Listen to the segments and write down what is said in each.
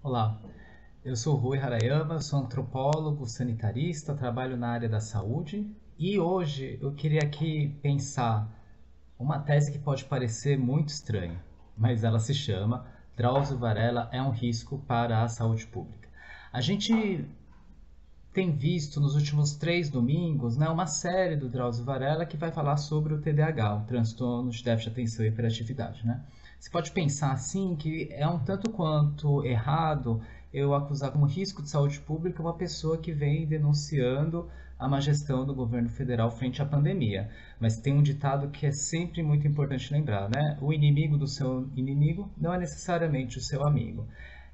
Olá, eu sou Rui Harayama, sou antropólogo, sanitarista, trabalho na área da saúde e hoje eu queria aqui pensar uma tese que pode parecer muito estranha, mas ela se chama Drauzio Varela é um risco para a saúde pública. A gente tem visto nos últimos 3 domingos, né, uma série do Drauzio Varela que vai falar sobre o TDAH, o transtorno de déficit de atenção e hiperatividade, né? Você pode pensar assim que é um tanto quanto errado eu acusar como risco de saúde pública uma pessoa que vem denunciando a má gestão do governo federal frente à pandemia. Mas tem um ditado que é sempre muito importante lembrar, né? O inimigo do seu inimigo não é necessariamente o seu amigo.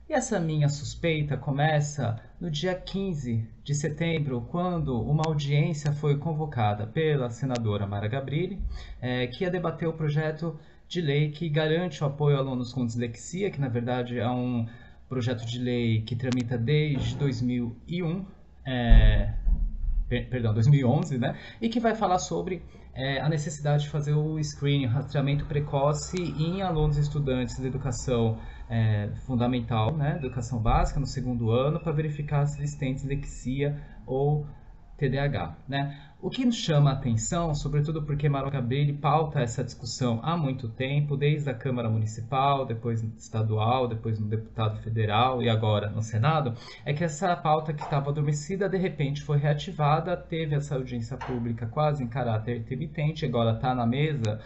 E essa minha suspeita começa no dia 15 de setembro, quando uma audiência foi convocada pela senadora Mara Gabrilli, que ia debater o projeto de lei que garante o apoio a alunos com dislexia, que na verdade é um projeto de lei que tramita desde 2001, perdão, 2011, né? E que vai falar sobre a necessidade de fazer o screening, rastreamento precoce em alunos e estudantes de educação fundamental, né? Educação básica, no segundo ano, para verificar se eles têm dislexia ou TDAH, né? O que nos chama a atenção, sobretudo porque Mauro Gabrilli pauta essa discussão há muito tempo, desde a Câmara Municipal, depois estadual, depois no deputado federal e agora no Senado, é que essa pauta que estava adormecida de repente foi reativada, teve essa audiência pública quase em caráter intermitente, agora está na mesa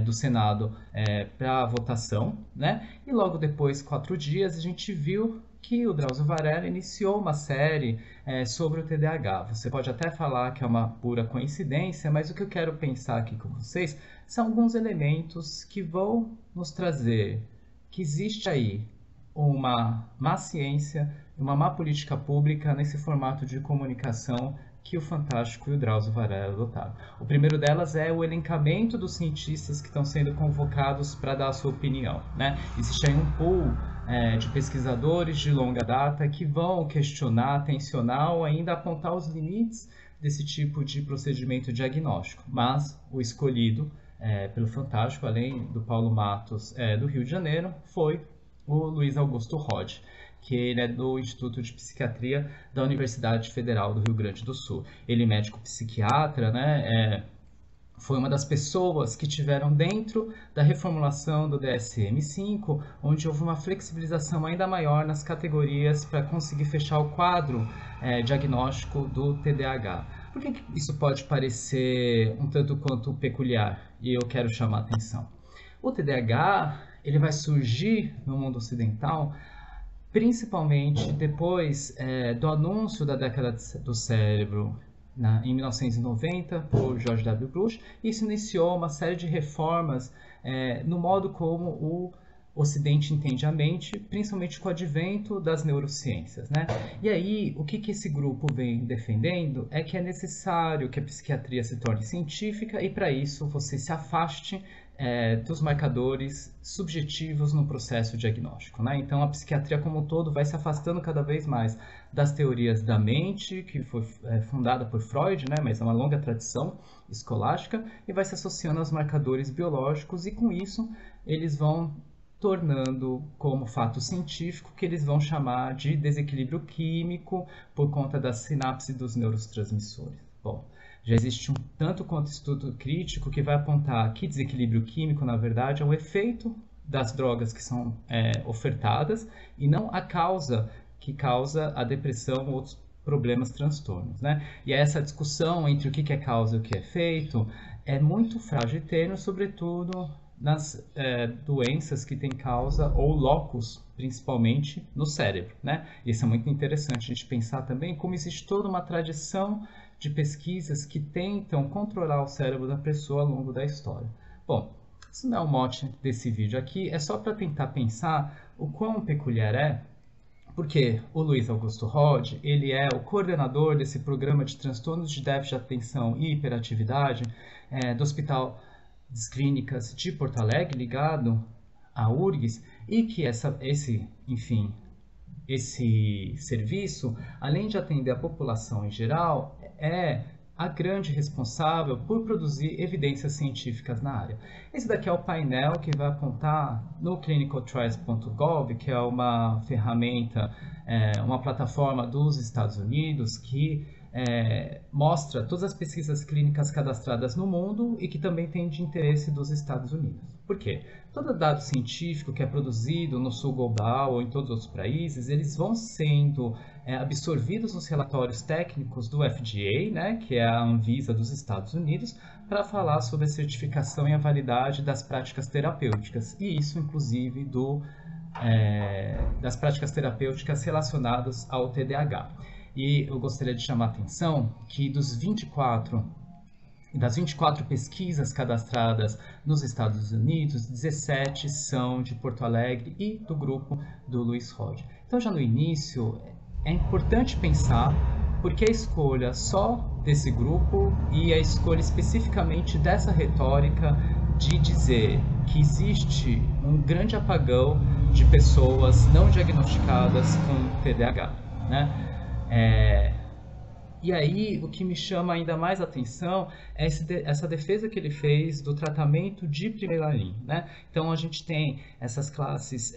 do Senado para votação, né? E logo depois, 4 dias, a gente viu que o Drauzio Varela iniciou uma série sobre o TDAH. Você pode até falar que é uma pura coincidência, mas o que eu quero pensar aqui com vocês são alguns elementos que vão nos trazer que existe aí uma má ciência, uma má política pública nesse formato de comunicação que o Fantástico e o Drauzio Varela adotaram. O primeiro delas é o elencamento dos cientistas que estão sendo convocados para dar a sua opinião, né? Existe aí um pool de pesquisadores de longa data que vão questionar, tensionar ou ainda apontar os limites desse tipo de procedimento diagnóstico. Mas o escolhido pelo Fantástico, além do Paulo Matos do Rio de Janeiro, foi o Luiz Augusto Rode, que ele é do Instituto de Psiquiatria da Universidade Federal do Rio Grande do Sul. Ele é médico psiquiatra, né? Foi uma das pessoas que tiveram dentro da reformulação do DSM-5, onde houve uma flexibilização ainda maior nas categorias para conseguir fechar o quadro diagnóstico do TDAH. Por que isso pode parecer um tanto quanto peculiar? E eu quero chamar a atenção. O TDAH ele vai surgir no mundo ocidental principalmente depois do anúncio da década do cérebro em 1990 por George W. Bush. Isso iniciou uma série de reformas no modo como o Ocidente entende a mente, principalmente com o advento das neurociências, né? E aí, o que esse grupo vem defendendo é que é necessário que a psiquiatria se torne científica e, para isso, você se afaste dos marcadores subjetivos no processo diagnóstico, né? Então, a psiquiatria como um todo vai se afastando cada vez mais das teorias da mente, que foi fundada por Freud, né? Mas é uma longa tradição escolástica, e vai se associando aos marcadores biológicos, e com isso eles vão tornando como fato científico que eles vão chamar de desequilíbrio químico por conta da sinapse dos neurotransmissores. Bom, já existe um tanto quanto estudo crítico que vai apontar que desequilíbrio químico, na verdade, é um efeito das drogas que são ofertadas e não a causa que causa a depressão ou outros problemas, transtornos, né? E essa discussão entre o que é causa e o que é efeito é muito frágil e tênue, sobretudo nas doenças que têm causa ou locus, principalmente no cérebro, né? E isso é muito interessante a gente pensar também como existe toda uma tradição de pesquisas que tentam controlar o cérebro da pessoa ao longo da história. Bom, isso não é o mote desse vídeo aqui, é só para tentar pensar o quão peculiar é, porque o Luiz Augusto Rode, ele é o coordenador desse programa de transtornos de déficit de atenção e hiperatividade do Hospital das Clínicas de Porto Alegre, ligado à URGS, e que esse serviço, além de atender a população em geral, é a grande responsável por produzir evidências científicas na área. Esse daqui é o painel que vai apontar no clinicaltrials.gov, que é uma ferramenta, uma plataforma dos Estados Unidos que mostra todas as pesquisas clínicas cadastradas no mundo e que também tem de interesse dos Estados Unidos. Por quê? Todo dado científico que é produzido no sul global ou em todos os outros países, eles vão sendo absorvidos nos relatórios técnicos do FDA, né, que é a Anvisa dos Estados Unidos, para falar sobre a certificação e a validade das práticas terapêuticas. E isso, inclusive, das práticas terapêuticas relacionadas ao TDAH. E eu gostaria de chamar a atenção que das 24 pesquisas cadastradas nos Estados Unidos, 17 são de Porto Alegre e do grupo do Luiz Rode. Então, já no início, é importante pensar por que a escolha só desse grupo e a escolha especificamente dessa retórica de dizer que existe um grande apagão de pessoas não diagnosticadas com TDAH, né? E aí, o que me chama ainda mais atenção é essa defesa que ele fez do tratamento de primeira linha, né? Então, a gente tem essas classes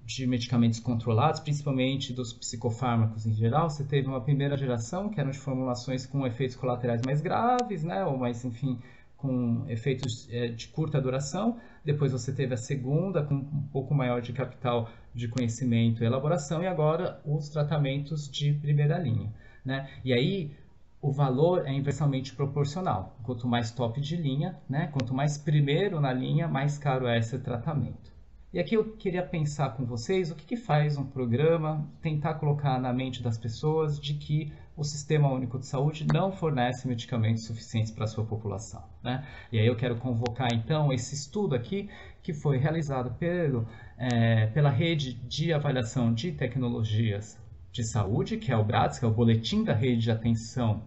de medicamentos controlados, principalmente dos psicofármacos em geral. Você teve uma primeira geração, que eram de formulações com efeitos colaterais mais graves, né? Ou mais, enfim, com efeitos de curta duração. Depois você teve a segunda, com um pouco maior de capital de conhecimento e elaboração, e agora os tratamentos de primeira linha, né? E aí o valor é inversamente proporcional. Quanto mais top de linha, né? Quanto mais primeiro na linha, mais caro é esse tratamento. E aqui eu queria pensar com vocês o que faz um programa tentar colocar na mente das pessoas de que o Sistema Único de Saúde não fornece medicamentos suficientes para a sua população, né? E aí eu quero convocar então esse estudo aqui que foi realizado pela Rede de Avaliação de Tecnologias de Saúde, que é o BRATS, que é o Boletim da Rede de Atenção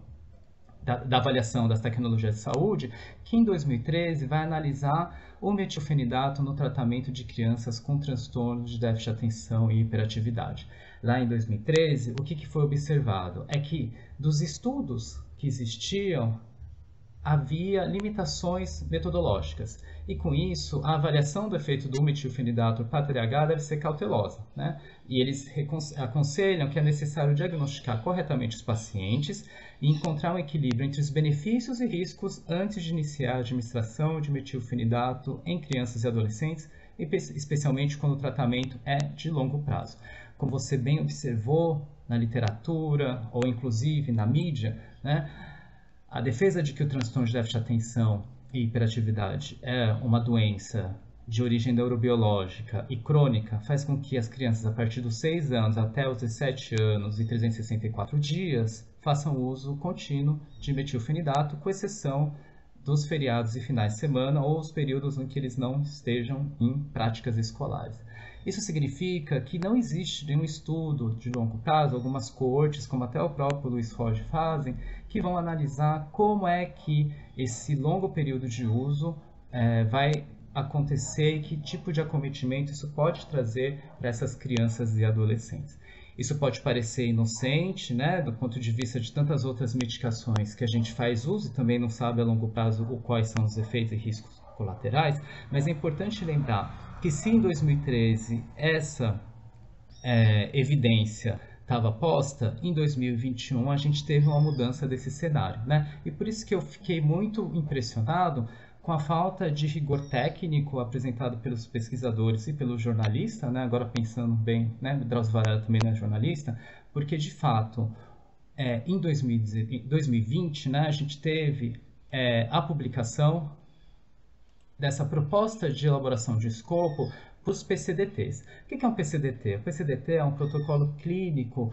da Avaliação das Tecnologias de Saúde, que em 2013 vai analisar o metilfenidato no tratamento de crianças com transtornos de déficit de atenção e hiperatividade. Lá em 2013, o que foi observado? É que dos estudos que existiam, havia limitações metodológicas. E com isso, a avaliação do efeito do metilfenidato para TDAH deve ser cautelosa, né? E eles aconselham que é necessário diagnosticar corretamente os pacientes e encontrar um equilíbrio entre os benefícios e riscos antes de iniciar a administração de metilfenidato em crianças e adolescentes, especialmente quando o tratamento é de longo prazo. Como você bem observou na literatura ou inclusive na mídia, né? A defesa de que o transtorno de déficit de atenção e hiperatividade é uma doença de origem neurobiológica e crônica faz com que as crianças a partir dos 6 anos até os 17 anos e 364 dias façam uso contínuo de metilfenidato, com exceção dos feriados e finais de semana ou os períodos em que eles não estejam em práticas escolares. Isso significa que não existe nenhum estudo de longo prazo, algumas coortes, como até o próprio Luiz Rode fazem, que vão analisar como é que esse longo período de uso vai acontecer e que tipo de acometimento isso pode trazer para essas crianças e adolescentes. Isso pode parecer inocente, né, do ponto de vista de tantas outras medicações que a gente faz uso e também não sabe a longo prazo quais são os efeitos e riscos colaterais, mas é importante lembrar que se em 2013 essa evidência estava posta, em 2021 a gente teve uma mudança desse cenário, né? E por isso que eu fiquei muito impressionado com a falta de rigor técnico apresentado pelos pesquisadores e pelo jornalista, né? Agora pensando bem, né? O Drauzio Varela também não é jornalista, porque de fato, em 2020, né, a gente teve a publicação dessa proposta de elaboração de escopo para os PCDTs. O que é um PCDT? O PCDT é um protocolo clínico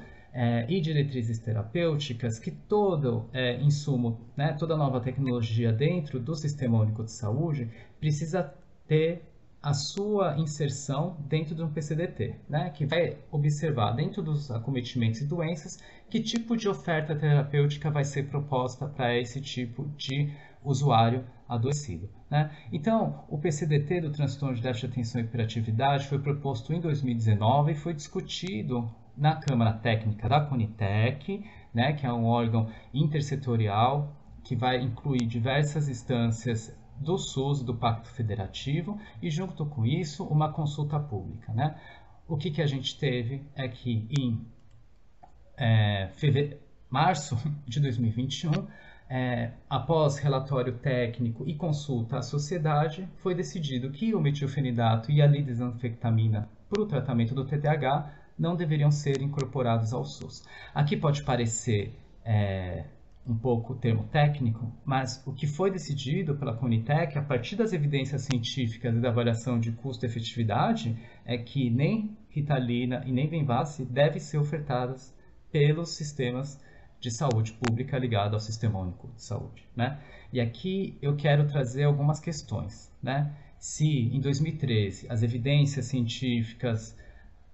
e diretrizes terapêuticas que todo insumo, né, toda nova tecnologia dentro do Sistema Único de Saúde precisa ter a sua inserção dentro de um PCDT, né, que vai observar dentro dos acometimentos e doenças que tipo de oferta terapêutica vai ser proposta para esse tipo de usuário adoecido, né? Então, o PCDT do transtorno de déficit de atenção e hiperatividade foi proposto em 2019 e foi discutido na Câmara Técnica da Conitec, né, que é um órgão intersetorial que vai incluir diversas instâncias do SUS, do Pacto Federativo, e junto com isso, uma consulta pública, né? O que a gente teve é que em março de 2021, após relatório técnico e consulta à sociedade, foi decidido que o metilfenidato e a lidesanfetamina para o tratamento do TDAH não deveriam ser incorporados ao SUS. Aqui pode parecer um pouco o termo técnico, mas o que foi decidido pela Conitec, a partir das evidências científicas e da avaliação de custo-efetividade, é que nem Ritalina e nem Venvance devem ser ofertadas pelos sistemas de saúde pública ligado ao Sistema Único de Saúde, né? E aqui eu quero trazer algumas questões, né? Se em 2013 as evidências científicas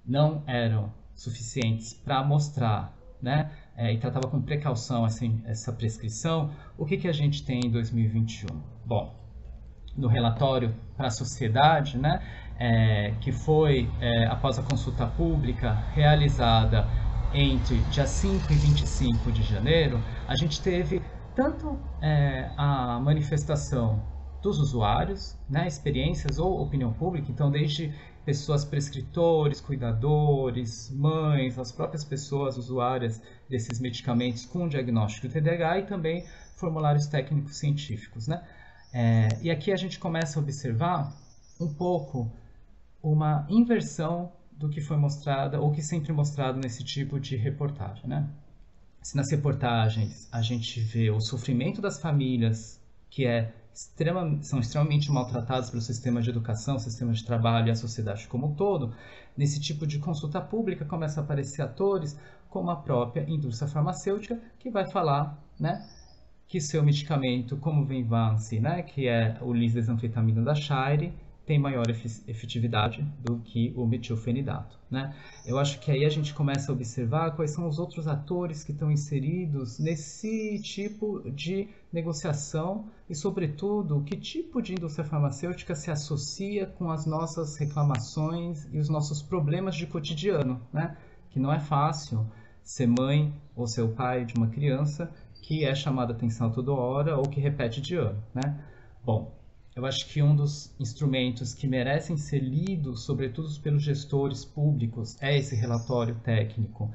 não eram suficientes para mostrar, né, e tratava com precaução essa prescrição, o que a gente tem em 2021? Bom, no relatório para a sociedade, né, que foi após a consulta pública realizada entre dia 5 e 25 de janeiro, a gente teve tanto a manifestação dos usuários, né, experiências ou opinião pública, então desde pessoas prescritores, cuidadores, mães, as próprias pessoas usuárias desses medicamentos com diagnóstico de TDAH e também formulários técnicos científicos, né? E aqui a gente começa a observar um pouco uma inversão do que foi mostrada ou que sempre mostrado nesse tipo de reportagem, né? Se nas reportagens a gente vê o sofrimento das famílias, que são extremamente maltratados pelo sistema de educação, sistema de trabalho e a sociedade como um todo, nesse tipo de consulta pública começam a aparecer atores como a própria indústria farmacêutica, que vai falar, né, que seu medicamento, como o Venvance, né, que é o lisdesanfetamina da Shire, tem maior efetividade do que o metilfenidato, né? Eu acho que aí a gente começa a observar quais são os outros atores que estão inseridos nesse tipo de negociação e, sobretudo, que tipo de indústria farmacêutica se associa com as nossas reclamações e os nossos problemas de cotidiano, né? Que não é fácil ser mãe ou ser o pai de uma criança que é chamada atenção toda hora ou que repete de ano, né? Bom, eu acho que um dos instrumentos que merecem ser lidos, sobretudo pelos gestores públicos, é esse relatório técnico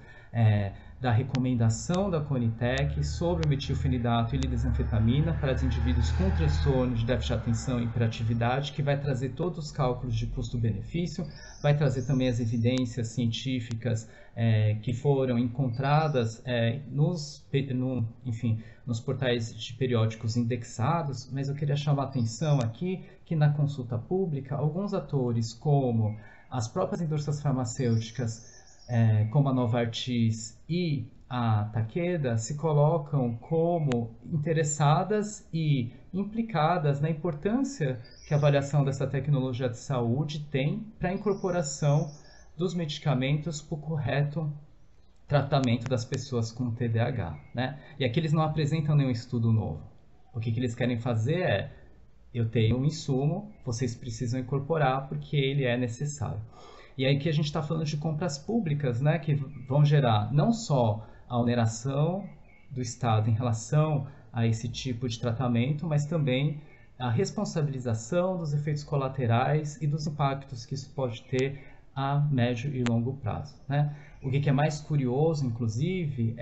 da recomendação da Conitec sobre o metilfenidato e lidesanfetamina para os indivíduos com transtorno de déficit de atenção e hiperatividade, que vai trazer todos os cálculos de custo-benefício, vai trazer também as evidências científicas que foram encontradas nos portais de periódicos indexados, mas eu queria chamar a atenção aqui que na consulta pública, alguns atores como as próprias indústrias farmacêuticas, como a Novartis e a Takeda, se colocam como interessadas e implicadas na importância que a avaliação dessa tecnologia de saúde tem para a incorporação dos medicamentos para o correto tratamento das pessoas com TDAH, né? E aqui eles não apresentam nenhum estudo novo. O que eles querem fazer é: eu tenho um insumo, vocês precisam incorporar porque ele é necessário. E aí que a gente está falando de compras públicas, né, que vão gerar não só a oneração do Estado em relação a esse tipo de tratamento, mas também a responsabilização dos efeitos colaterais e dos impactos que isso pode ter a médio e longo prazo, né? O que é mais curioso, inclusive,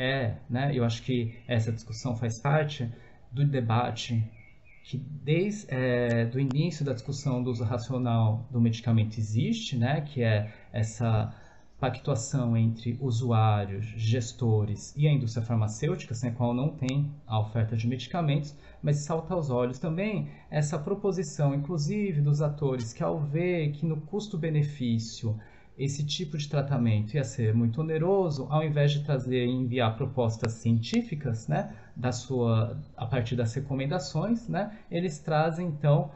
né, eu acho que essa discussão faz parte do debate que desde do início da discussão do uso racional do medicamento existe, né, que é essa pactuação entre usuários, gestores e a indústria farmacêutica, sem a qual não tem a oferta de medicamentos, mas salta aos olhos também essa proposição, inclusive, dos atores que, ao ver que no custo-benefício esse tipo de tratamento ia ser muito oneroso, ao invés de trazer e enviar propostas científicas, né, a partir das recomendações, né, eles trazem, então,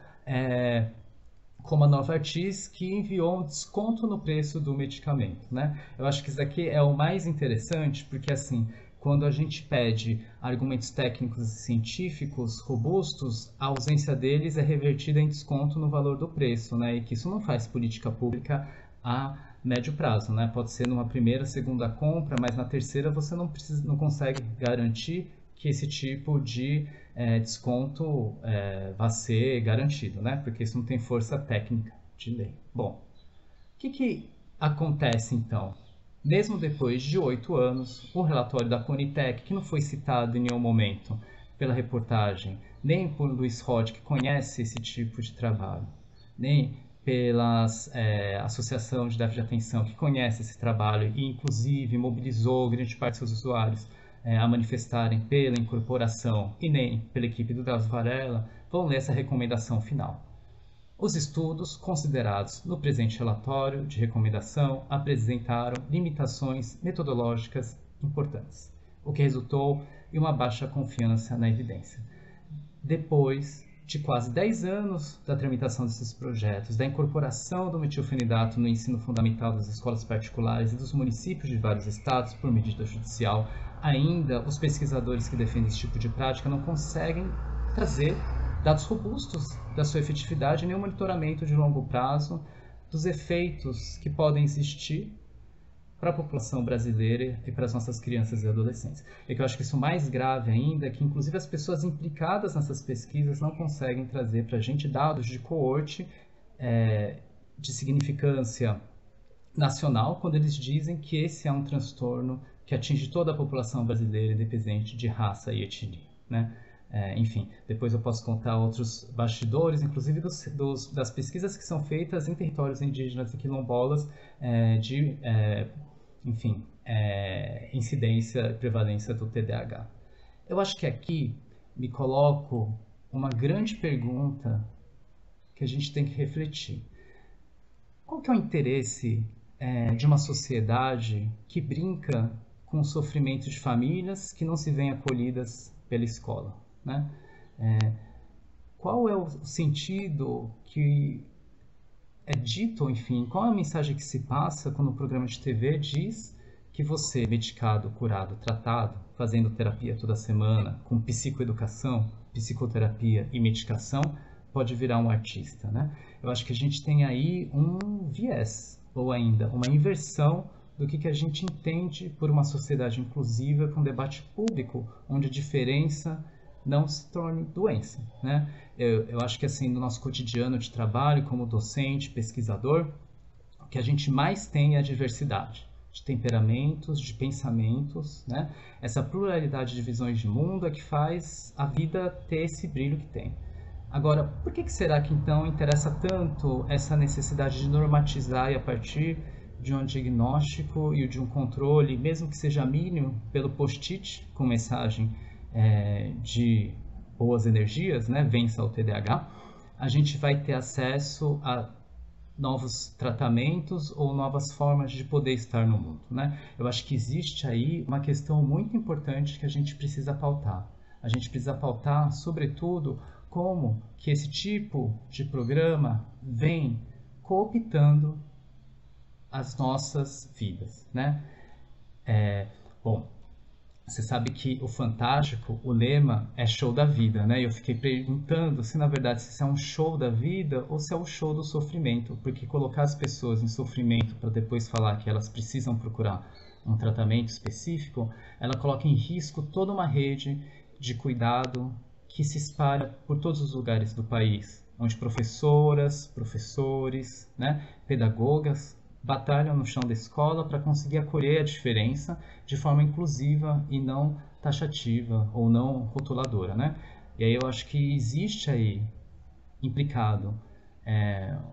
como a Novartis, que enviou um desconto no preço do medicamento, né? Eu acho que isso aqui é o mais interessante, porque, assim, quando a gente pede argumentos técnicos e científicos robustos, a ausência deles é revertida em desconto no valor do preço, né? E que isso não faz política pública a médio prazo, né? Pode ser numa primeira, segunda compra, mas na terceira você não consegue garantir que esse tipo de desconto vai ser garantido, né? Porque isso não tem força técnica de lei. Bom, o que acontece então? Mesmo depois de 8 anos, o relatório da Conitec, que não foi citado em nenhum momento pela reportagem, nem por Luiz Rod, que conhece esse tipo de trabalho, nem pela Associação de Déficit de Atenção, que conhece esse trabalho e, inclusive, mobilizou grande parte dos seus usuários a manifestarem pela incorporação, e nem pela equipe do Drauzio Varela, vão ler essa recomendação final. Os estudos considerados no presente relatório de recomendação apresentaram limitações metodológicas importantes, o que resultou em uma baixa confiança na evidência. Depois de quase 10 anos da tramitação desses projetos, da incorporação do metilfenidato no ensino fundamental das escolas particulares e dos municípios de vários estados por medida judicial, ainda os pesquisadores que defendem esse tipo de prática não conseguem trazer dados robustos da sua efetividade nem o monitoramento de longo prazo dos efeitos que podem existir para a população brasileira e para as nossas crianças e adolescentes. E que eu acho que isso mais grave ainda é que, inclusive, as pessoas implicadas nessas pesquisas não conseguem trazer para a gente dados de coorte de significância nacional, quando eles dizem que esse é um transtorno que atinge toda a população brasileira, independente de raça e etnia, né? Enfim, depois eu posso contar outros bastidores, inclusive das pesquisas que são feitas em territórios indígenas e quilombolas incidência e prevalência do TDAH. Eu acho que aqui me coloco uma grande pergunta que a gente tem que refletir. Qual que é o interesse de uma sociedade que brinca com o sofrimento de famílias que não se veem acolhidas pela escola? Né? Qual é o sentido que é dito, enfim, qual é a mensagem que se passa quando o programa de TV diz que você, medicado, curado, tratado, fazendo terapia toda semana, com psicoeducação, psicoterapia e medicação, pode virar um artista, né? Eu acho que a gente tem aí um viés, ou ainda uma inversão do que a gente entende por uma sociedade inclusiva com debate público, onde a diferença não se torne doença, né? Eu acho que assim, no nosso cotidiano de trabalho, como docente, pesquisador, o que a gente mais tem é a diversidade de temperamentos, de pensamentos, né? Essa pluralidade de visões de mundo é que faz a vida ter esse brilho que tem. Agora, por que será que então interessa tanto essa necessidade de normatizar e a partir de um diagnóstico e de um controle, mesmo que seja mínimo, pelo post-it com mensagem de boas energias, né, vença o TDAH, a gente vai ter acesso a novos tratamentos ou novas formas de poder estar no mundo, né? Eu acho que existe aí uma questão muito importante que a gente precisa pautar. A gente precisa pautar, sobretudo, como que esse tipo de programa vem cooptando as nossas vidas, né? Bom, você sabe que o Fantástico, o lema é show da vida, né? Eu fiquei perguntando se na verdade se é um show da vida ou se é um show do sofrimento, porque colocar as pessoas em sofrimento para depois falar que elas precisam procurar um tratamento específico, ela coloca em risco toda uma rede de cuidado que se espalha por todos os lugares do país, onde professoras, professores, né, pedagogas batalham no chão da escola para conseguir acolher a diferença de forma inclusiva e não taxativa ou não rotuladora, né? E aí eu acho que existe aí implicado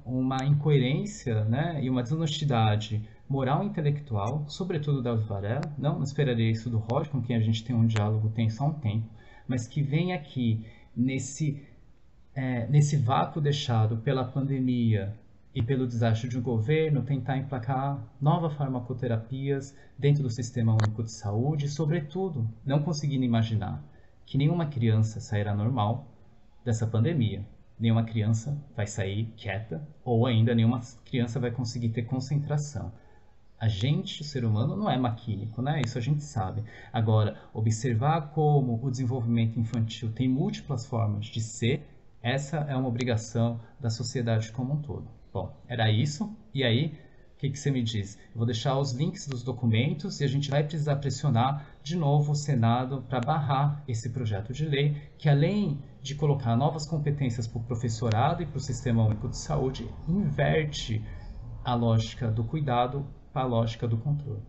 uma incoerência, né, e uma desonestidade moral e intelectual, sobretudo da Varela, não esperaria isso do Rod, com quem a gente tem um diálogo tem só um tempo, mas que vem aqui nesse vácuo deixado pela pandemia e pelo desastre de um governo, tentar emplacar novas farmacoterapias dentro do Sistema Único de Saúde e, sobretudo, não conseguindo imaginar que nenhuma criança sairá normal dessa pandemia. Nenhuma criança vai sair quieta ou ainda nenhuma criança vai conseguir ter concentração. A gente, o ser humano, não é maquínico, né? Isso a gente sabe. Agora, observar como o desenvolvimento infantil tem múltiplas formas de ser, essa é uma obrigação da sociedade como um todo. Bom, era isso. E aí, que você me diz? Eu vou deixar os links dos documentos e a gente vai precisar pressionar de novo o Senado para barrar esse projeto de lei, que além de colocar novas competências para o professorado e para o Sistema Único de Saúde, inverte a lógica do cuidado para a lógica do controle.